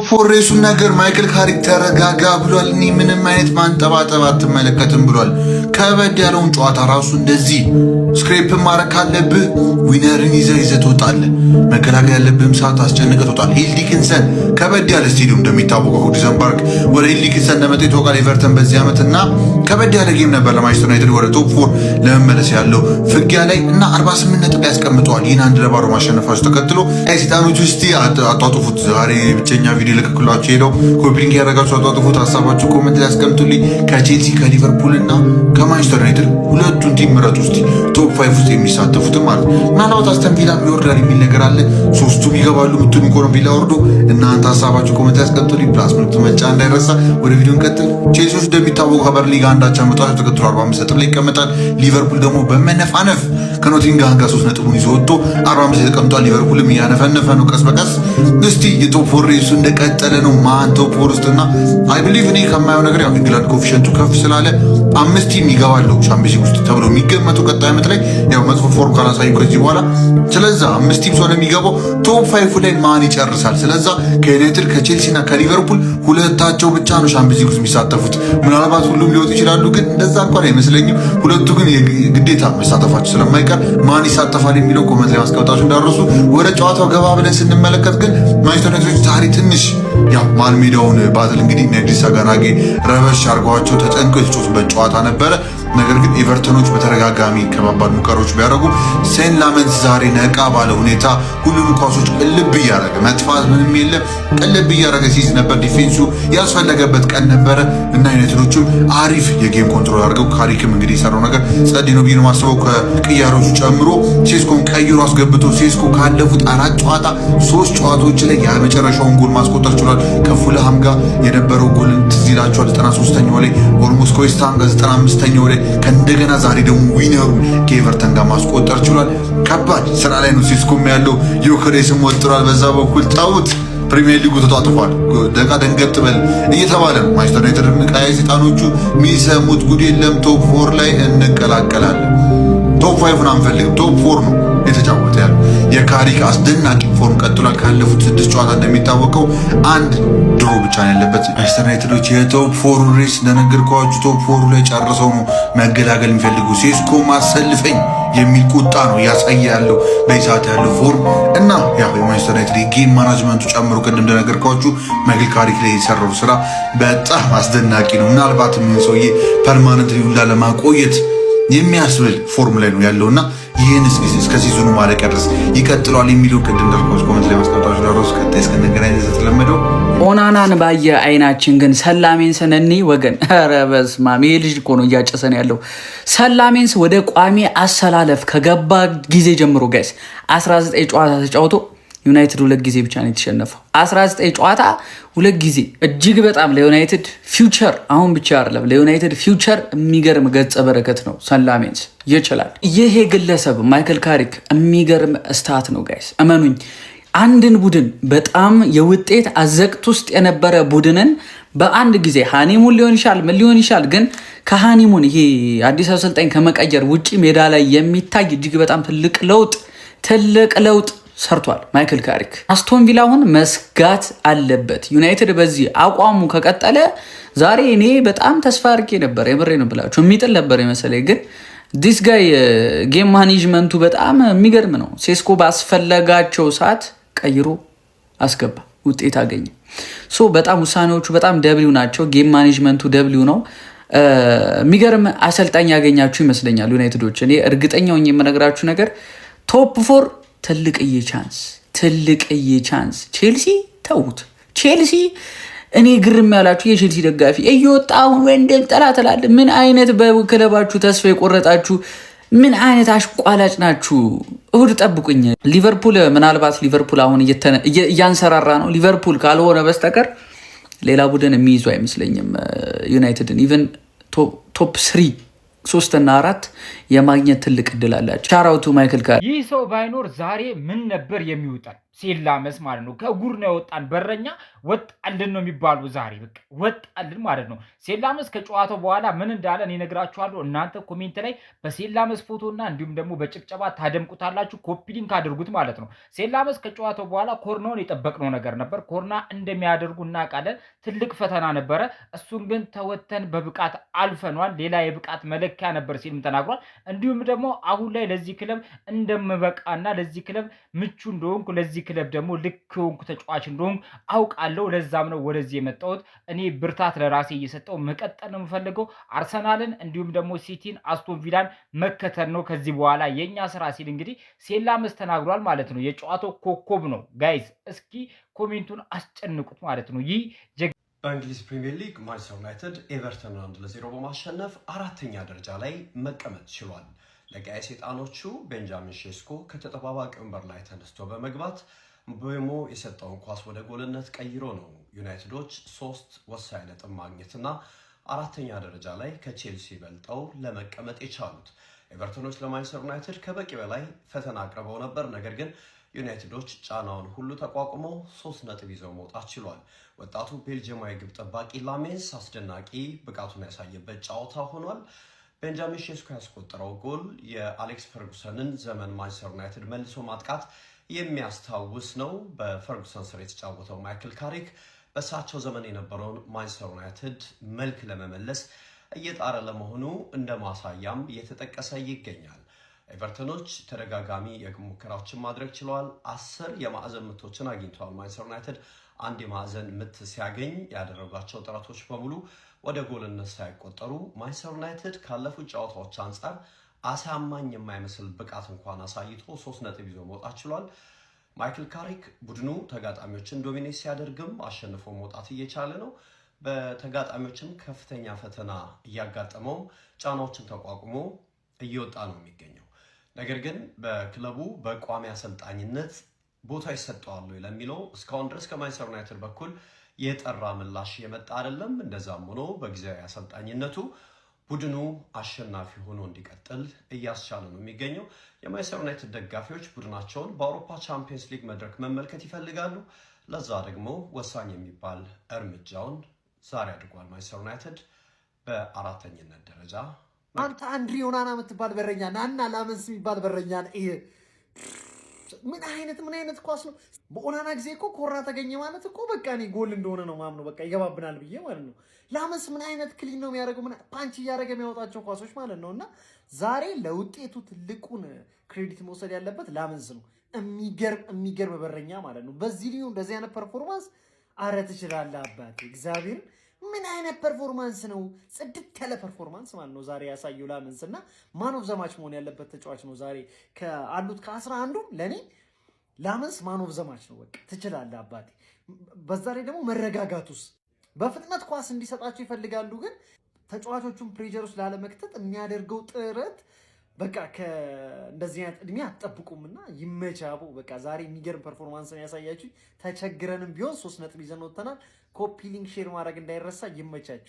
ፎሬሱን ነገር ማይክል ካሪክ ተረጋጋ ብሏል። እኔ ምንም አይነት ማንጠባጠብ አትመለከትም ብሏል። ከበድ ያለውን ጨዋታ ራሱ እንደዚህ ስክሬፕ ማድረግ ካለብህ ዊነርን ይዘህ ትወጣለህ። መከላከል ያለብህም ሰዓት አስጨንቀህ ትወጣለህ። ሂል ዲኪንሰን ከበድ ያለ ስቴዲየም እንደሚታወቀው ሁዲሰን ፓርክ ወደ ሂል ዲኪንሰን እንደመጣ ይታወቃል። ኤቨርተን በዚህ ዓመት እና ከበድ ያለ ጌም ነበር ለማንቸስተር ዩናይትድ ወደ ቶፕ 4 ለመመለስ ያለው ፍጊያ ላይ እና 48 ነጥብ ያስቀምጠዋል። ይህን 1-0 ማሸነፋቸው ተከትሎ ሰይጣኖች ውስጥ አጧጡፉት። ዛሬ ብቸኛ ቪዲዮ ልክክሏቸው ሄደው ኮፒንግ ያደረጋችሁ አጧጡፉት። ሀሳባችሁ ኮሜንት ላይ ያስቀምጡልኝ። ከቼልሲ ከሊቨርፑል እና ከማንቸስተር ዩናይትድ ሁለቱን ቲም ምረጡ ውስጥ ቶፕ 5 ውስጥ የሚሳተፉትም ማለት ምናልባት አስተን ቪላ ይወርዳል የሚል ነገር አለ። ሶስቱም ይገባሉ ምትሉ ኮረም ቪላ ወርዶ እናንተ ሀሳባችሁ ኮሜንት ያስቀምጡልኝ። ፕላስ ምልክቱ መጫ እንዳይረሳ። ወደ ቪዲዮ እንቀጥል። ቼልሲዎች እንደሚታወቀው ከበርንሊ ጋር አንዳቻ መጣቸው ተከትሎ 45 ነጥብ ላይ ይቀመጣል። ሊቨርፑል ደግሞ በመነፋነፍ ከኖቲንግሃም ጋር 3 ነጥቡን ይዞ ወጥቶ 45 ተቀምጧል። ሊቨርፑልም እያነፈነፈ ነው ቀስ በቀስ። እስቲ የቶፕ 4 ሬሱ እንደቀጠለ ነው። ማን ቶፕ 4 ውስጥና አይ ቢሊቭ እኔ ከማየው ነገር ያው ኢንግላንድ ኮፊሽንቱ ከፍ ስላለ 5 ቲም ይገባሉ ቻምፒየንስ ሊግ ውስጥ ተብሎ የሚገመቱ ቀጣይ ዓመት ላይ ያው መጥፎ ፎርም ካላሳዩ ከዚህ በኋላ ስለዛ 5 ቲም ሰው የሚገባው ቶፕ 5 ላይ ማን ይጨርሳል? ስለዛ ከዩናይትድ ከቼልሲ እና ከሊቨርፑል ሁለታቸው ብቻ ነው ቻምፒየንስ ሊግ ውስጥ የሚሳተፉት። ምናልባት ሁሉም ሊወጡ ይችላሉ፣ ግን እንደዛ እንኳን አይመስለኝም። ሁለቱ ግን ግዴታ መሳተፋቸው ስለማይቀር ማን ይሳተፋል የሚለው ኮሜንት ላይ ማስቀመጣችሁ እንዳረሱ። ወደ ጨዋታው ገባ ብለን ስንመለከት ግን ማንቸስተር ዩናይትድ ዛሬ ትንሽ ያው ማል ሜዳውን ባትል እንግዲህ ነዲሳ ጋናጌ ረበሽ አርጓቸው ተጨንቀው የተጫወቱበት ጨዋታ ነበረ። ነገር ግን ኤቨርተኖች በተረጋጋሚ ከባባድ ሙከራዎች ቢያደርጉ ሴን ላመንት ዛሬ ነቃ ባለ ሁኔታ ሁሉንም ኳሶች ቅልብ እያደረገ መጥፋት ምንም የለም ቅልብ እያደረገ ሲይዝ ነበር። ዲፌንሱ ያስፈለገበት ቀን ነበረ እና ዩናይትዶቹም አሪፍ የጌም ኮንትሮል አድርገው ካሪክም እንግዲህ የሰራው ነገር ጸድ ነው ብዬ ነው የማስበው። ከቅያሮቹ ጨምሮ ሴስኮን ቀይሮ አስገብቶ ሴስኮ ካለፉት 4 ጨዋታ 3 ጨዋታዎች ላይ የመጨረሻውን ጎል ማስቆጠር ችሏል። ከፉልሃም ጋር የነበረው ጎል ትዝ ይላችኋል 93ኛው ላይ ኦልሞስት ከዌስትሃም ጋር 95ኛው ላይ ከእንደገና ዛሬ ደግሞ ዊነሩ ከኤቨርተን ጋር ማስቆጠር ችሏል። ከባድ ስራ ላይ ነው ሴስኮም ያለው። ዮከሬስም ወጥሯል። በዛ በኩል ታውት ፕሪሚየር ሊጉ ተጣጥፏል። ደቃ ደንገጥ በል እየተባለ ነው። ማንቸስተር ዩናይትድ ቀያይ ሰይጣኖቹ የሚሰሙት ጉድ የለም። ቶፕ 4 ላይ እንቀላቀላለን። ቶፕ 5 አንፈልግም። ቶፕ 4 ነው የተጫወተ ያለው። የካሪክ አስደናቂ ፎርም ቀጥሏል። ካለፉት 6 ጨዋታ እንደሚታወቀው 1 ድሮ ብቻ ነው ያለበት። ማንቸስተር ዩናይትዶች የቶፕ 4 ሬስ እንደነገርኳችሁ ቶፕ 4 ላይ ጨርሰው ነው መገላገል የሚፈልጉ። ሴስኮ ማሰልፈኝ የሚል ቁጣ ነው ያሳየ ያለው በይሳት ያለው ፎርም እና ያው የማንቸስተር ዩናይትድ ጌም ማናጅመንቱ ጨምሮ ቅድም እንደነገርኳችሁ ማይክል ካሪክ ላይ የሰራው ስራ በጣም አስደናቂ ነው። ምናልባት ምን ሰውዬ ፐርማነንት ሊውላ ለማቆየት የሚያስብል ፎርም ላይ ነው ያለውና ይህን እስከ ሲዝኑ ማለቂያ ድረስ ይቀጥሏል የሚለው ቅድም እንዳልኳችሁ ኮሜንት ላይ ማስቀመጣችሁ ዳሮስ ቀጣይ እስከነገናኝ ተለመደው ኦናናን ባየ አይናችን ግን ሰላሜንስ ነኒ ወገን ኧረ በስመ አብ ይሄ ልጅ እኮ ነው እያጨሰን ያለው። ሰላሜንስ ወደ ቋሚ አሰላለፍ ከገባ ጊዜ ጀምሮ ጋይስ 19 ጨዋታ ተጫውቶ ዩናይትድ 2 ጊዜ ብቻ ነው የተሸነፈው። 19 ጨዋታ 2 ጊዜ እጅግ በጣም ለዩናይትድ ፊውቸር አሁን ብቻ አይደለም ለዩናይትድ ፊውቸር የሚገርም ገጸ በረከት ነው። ሰላሜንስ ይችላል። ይሄ ግለሰብ ማይክል ካሪክ የሚገርም ስታት ነው ጋይስ እመኑኝ። አንድን ቡድን በጣም የውጤት አዘቅት ውስጥ የነበረ ቡድንን በአንድ ጊዜ ሃኒሙን ሊሆን ይችላል ምን ሊሆን ይችላል፣ ግን ከሃኒሙን ይሄ አዲስ አሰልጣኝ ከመቀየር ውጪ ሜዳ ላይ የሚታይ እጅግ በጣም ትልቅ ለውጥ ሰርቷል ማይክል ካሪክ። አስቶን ቪላውን መስጋት አለበት። ዩናይትድ በዚህ አቋሙ ከቀጠለ ዛሬ እኔ በጣም ተስፋ አድርጌ ነበር። የምሬ ነው ብላችሁ የሚጥል ነበር የመሰለኝ፣ ግን ዲስ ጋይ ጌም ማኔጅመንቱ በጣም የሚገርም ነው። ሴስኮ ባስፈለጋቸው ሰዓት ቀይሮ አስገባ፣ ውጤት አገኘ። ሶ በጣም ውሳኔዎቹ በጣም ደብሊው ናቸው። ጌም ማኔጅመንቱ ደብሊው ነው። የሚገርም አሰልጣኝ ያገኛችሁ ይመስለኛል ዩናይትዶች። እኔ እርግጠኛው የምነግራችሁ ነገር ቶፕ 4 ትልቅዬ ቻንስ። ቼልሲ ተውት። ቼልሲ እኔ ግርም ያላችሁ የቼልሲ ደጋፊ እየወጣ አሁን ወንድም ጠላት ላለ ምን አይነት በክለባችሁ ተስፋ የቆረጣችሁ ምን አይነት አሽቋላጭ ናችሁ? እሁድ ጠብቁኝ። ምናልባት ሊቨርፑል አሁን እያንሰራራ ነው። ሊቨርፑል ካልሆነ በስተቀር ሌላ ቡድን የሚይዙ አይመስለኝም ዩናይትድን ኢቨን ቶፕ 3 3 እና 4 የማግኘት ትልቅ እድል አላቸው። ሻራውቱ ማይክል ካሪክ። ይህ ሰው ባይኖር ዛሬ ምን ነበር የሚወጣል? ሴላመስ ማለት ነው። ከጉር ነው የወጣን በረኛ ወጣልን ነው የሚባሉ ዛሬ በቃ ወጣልን ማለት ነው። ሴላመስ ከጨዋታው በኋላ ምን እንዳለ እኔ እነግራችኋለሁ። እናንተ ኮሜንት ላይ በሴላመስ ፎቶና እንዲሁም ደግሞ በጭብጨባ ታደምቁታላችሁ። ኮፒ ሊንክ አድርጉት ማለት ነው። ሴላመስ ከጨዋታው በኋላ ኮርናውን የጠበቅነው ነገር ነበር። ኮርና እንደሚያደርጉ እናውቃለን። ትልቅ ፈተና ነበረ። እሱን ግን ተወተን በብቃት አልፈኗል። ሌላ የብቃት መለኪያ ነበር ሲልም ተናግሯል። እንዲሁም ደግሞ አሁን ላይ ለዚህ ክለብ እንደምበቃና ለዚህ ክለብ ምቹ እንደሆንኩ ለዚህ ክለብ ደግሞ ልክ ሆንኩ ተጫዋች እንደሆንኩ አውቃለሁ። ለዛም ነው ወደዚህ የመጣሁት። እኔ ብርታት ለራሴ እየሰጠው መቀጠል ነው የምፈልገው። አርሰናልን እንዲሁም ደግሞ ሲቲን፣ አስቶን ቪላን መከተል ነው ከዚህ በኋላ የኛ ስራ ሲል እንግዲህ ሴላመስ ተናግሯል ማለት ነው። የጨዋታው ኮከብ ነው ጋይስ። እስኪ ኮሜንቱን አስጨንቁት ማለት ነው። ይህ በእንግሊዝ ፕሪሚየር ሊግ ማንቸስተር ዩናይትድ ኤቨርተንን 1-0 በማሸነፍ አራተኛ ደረጃ ላይ መቀመጥ ችሏል። ለቀይ ሰይጣኖቹ ቤንጃሚን ሼስኮ ከተጠባባቂ ወንበር ላይ ተነስቶ በመግባት ቦሞ የሰጠውን ኳስ ወደ ጎልነት ቀይሮ ነው ዩናይትዶች 3 ወሳኝ ነጥብ ማግኘትና አራተኛ ደረጃ ላይ ከቼልሲ በልጠው ለመቀመጥ የቻሉት። ኤቨርተኖች ለማንቸስተር ዩናይትድ ከበቂ በላይ ፈተና አቅርበው ነበር። ነገር ግን ዩናይትዶች ጫናውን ሁሉ ተቋቁመው 3 ነጥብ ይዘው መውጣት ችሏል። ወጣቱ ቤልጅየማዊ ግብ ጠባቂ ላሜንስ አስደናቂ ብቃቱን ያሳየበት ጨዋታ ሆኗል። ቤንጃሚን ሼስኮ ያስቆጠረው ጎል የአሌክስ ፈርጉሰንን ዘመን ማንቸስተር ዩናይትድ መልሶ ማጥቃት የሚያስታውስ ነው። በፈርጉሰን ስር የተጫወተው ማይክል ካሪክ በእሳቸው ዘመን የነበረውን ማንቸስተር ዩናይትድ መልክ ለመመለስ እየጣረ ለመሆኑ እንደ ማሳያም እየተጠቀሰ ይገኛል። ኤቨርተኖች ተደጋጋሚ የግብ ሙከራዎችን ማድረግ ችለዋል። 10 የማዕዘን ምቶችን አግኝተዋል። ማንቸስተር ዩናይትድ አንድ የማዕዘን ምት ሲያገኝ ያደረጓቸው ጥረቶች በሙሉ ወደ ጎልነት ሳይቆጠሩ ማንቸስተር ዩናይትድ ካለፉት ጨዋታዎች አንጻር አሳማኝ የማይመስል ብቃት እንኳን አሳይቶ 3 ነጥብ ይዞ መውጣት ችሏል። ማይክል ካሪክ ቡድኑ ተጋጣሚዎችን ዶሚኔት ሲያደርግም አሸንፎ መውጣት እየቻለ ነው። በተጋጣሚዎችም ከፍተኛ ፈተና እያጋጠመው ጫናዎችን ተቋቁሞ እየወጣ ነው የሚገኘው። ነገር ግን በክለቡ በቋሚ አሰልጣኝነት ቦታ ይሰጠዋል ለሚለው እስካሁን ድረስ ከማንቸስተር ዩናይትድ በኩል የጠራ ምላሽ የመጣ አይደለም። እንደዛም ሆኖ በጊዜያዊ አሰልጣኝነቱ ቡድኑ አሸናፊ ሆኖ እንዲቀጥል እያስቻለ ነው የሚገኘው። የማንቸስተር ዩናይትድ ደጋፊዎች ቡድናቸውን በአውሮፓ ቻምፒየንስ ሊግ መድረክ መመልከት ይፈልጋሉ። ለዛ ደግሞ ወሳኝ የሚባል እርምጃውን ዛሬ አድርጓል። ማንቸስተር ዩናይትድ በአራተኝነት ደረጃ አንተ አንድሪ ኦናና የምትባል በረኛ ናና ላመንስ የሚባል በረኛ ምን አይነት ኳስ ነው? በኦናና ጊዜ እኮ ኮራ ተገኘ ማለት እኮ በቃ እኔ ጎል እንደሆነ ነው ማምነው። በቃ ይገባብናል ብዬ ማለት ነው። ላመንስ ምን አይነት ክሊን ነው የሚያደርገው? ምን ፓንች እያደረገ የሚያወጣቸው ኳሶች ማለት ነው። እና ዛሬ ለውጤቱ ትልቁን ክሬዲት መውሰድ ያለበት ላመንስ ነው። የሚገርም በረኛ ማለት ነው። በዚህ ልዩ እንደዚህ አይነት ፐርፎርማንስ አረ ትችላለህ አባቴ እግዚአብሔር። ምን አይነት ፐርፎርማንስ ነው? ጽድት ያለ ፐርፎርማንስ ማለት ነው ዛሬ ያሳየው ላመንስ እና ማን ኦፍ ዘማች መሆን ያለበት ተጫዋች ነው ዛሬ ከአሉት ከ11 ለኔ ላመንስ ማን ኦፍ ዘማች ነው። በቃ ትችላለህ አባቴ። በዛ ላይ ደግሞ መረጋጋቱስ በፍጥነት ኳስ እንዲሰጣቸው ይፈልጋሉ፣ ግን ተጫዋቾቹን ፕሬሸር ውስጥ ላለመክተት የሚያደርገው ጥረት በቃ እንደዚህ አይነት እድሜ አትጠብቁምና ይመቻቡ። በቃ ዛሬ የሚገርም ፐርፎርማንስን ያሳያችሁ። ተቸግረንም ቢሆን 3 ነጥብ ይዘን ወጥተናል። ኮፒ ሊንክ ሼር ማድረግ እንዳይረሳ። ይመቻችሁ።